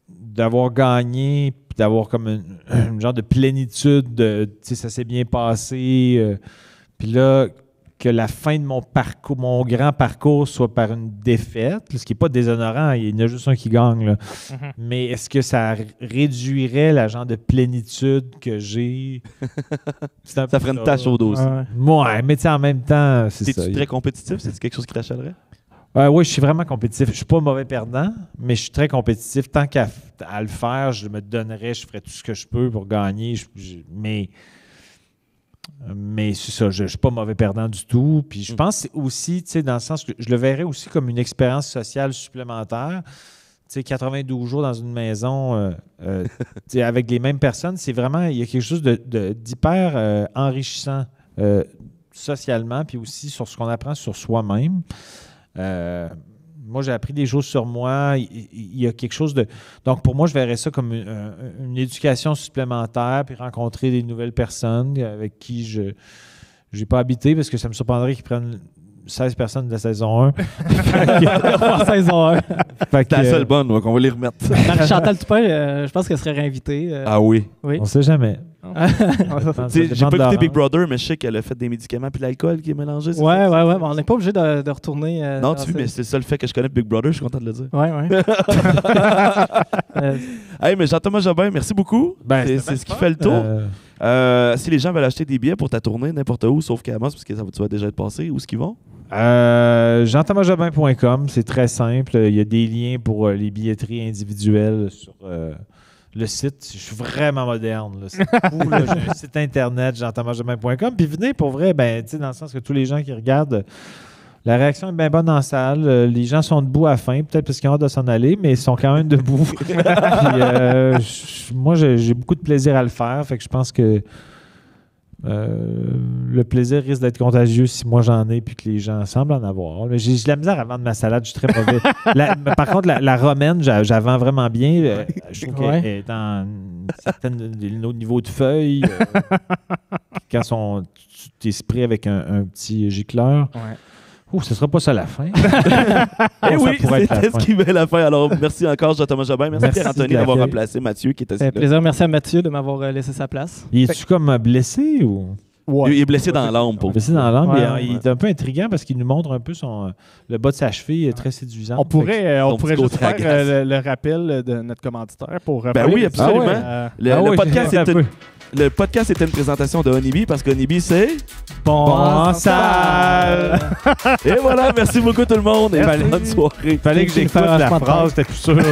d'avoir gagné, d'avoir comme un genre de plénitude, tu sais, ça s'est bien passé. Puis là, que la fin de mon parcours, mon grand parcours soit par une défaite, ce qui n'est pas déshonorant, il y en a juste un qui gagne. Là. Mais est-ce que ça réduirait la genre de plénitude que j'ai? Ça ferait une tache au dos aussi. Ouais, mais tu sais, en même temps, c'est ça. Es-tu très compétitif? C'est quelque chose qui t'achèterait? Oui, je suis vraiment compétitif. Je ne suis pas mauvais perdant, mais je suis très compétitif. Tant qu'à le faire, je me donnerais, je ferais tout ce que je peux pour gagner. Mais c'est ça, je ne suis pas mauvais perdant du tout. Puis je pense aussi, tu sais, dans le sens que je le verrais aussi comme une expérience sociale supplémentaire. Tu sais, 92 jours dans une maison avec les mêmes personnes, c'est vraiment, il y a quelque chose d'hyper enrichissant socialement, puis aussi sur ce qu'on apprend sur soi-même. Moi, j'ai appris des choses sur moi. Il y a quelque chose de... Donc, pour moi, je verrais ça comme une éducation supplémentaire, puis rencontrer des nouvelles personnes avec qui je n'ai pas habité, parce que ça me surprendrait qu'ils prennent 16 personnes de la saison 1. Saison 1. C'est la seule bonne, donc on va les remettre. Marie-Chantal Toupin, je pense qu'elle serait réinvitée. Ah oui? Oui. On ne sait jamais. J'ai pas écouté Big Brother, mais je sais qu'elle a fait des médicaments puis l'alcool qui est mélangé. Ouais. On n'est pas obligé de retourner. Non, tu vois, mais c'est le seul fait que je connais Big Brother, je suis content de le dire. Ouais. Hey, mais Jean-Thomas Jobin, merci beaucoup. C'est ce qui fait le tour. Si les gens veulent acheter des billets pour ta tournée, n'importe où, sauf qu'à Amos, parce que tu vas déjà être passé, où est-ce qu'ils vont? JeanThomasJobin.com, c'est très simple. Il y a des liens pour les billetteries individuelles sur le site. Je suis vraiment moderne. Là. C'est cool. Là. J'ai un site internet, JeanThomasJobin.com. Puis venez pour vrai, dans le sens que tous les gens qui regardent, la réaction est bien bonne en salle. Les gens sont debout à la fin, peut-être parce qu'ils ont hâte de s'en aller, mais ils sont quand même debout. Puis, moi, j'ai beaucoup de plaisir à le faire. Fait que je pense que Le plaisir risque d'être contagieux si moi j'en ai puis que les gens semblent en avoir. Mais j'ai de la misère à vendre ma salade, je suis très mauvais. Par contre, la romaine, j'en vends vraiment bien. Je trouve qu'elle est dans un niveau de feuilles. Quand tu es spray avec un petit gicleur. Ouais. Oh, ce sera pas ça la fin. Et oui, c'était ce qui met la fin. Alors, merci encore, Jean-Thomas Jobin. Merci Pierre-Anthony d'avoir remplacé Mathieu qui était assis là. Plaisir, merci à Mathieu de m'avoir laissé sa place. Il est-tu comme blessé ou... Ouais. Il est blessé dans l'âme. Blessé dans l'âme. Il est un peu intriguant parce qu'il nous montre un peu le bas de sa cheville très séduisant. On pourrait juste faire le rappel de notre commanditaire pour ben oui, absolument. Le podcast était une présentation de Honeybee parce qu'Honeybee, c'est... Bon salle! Et voilà, merci beaucoup tout le monde et bonne soirée. Fallait que j'écoute la phrase, t'es tout sûr.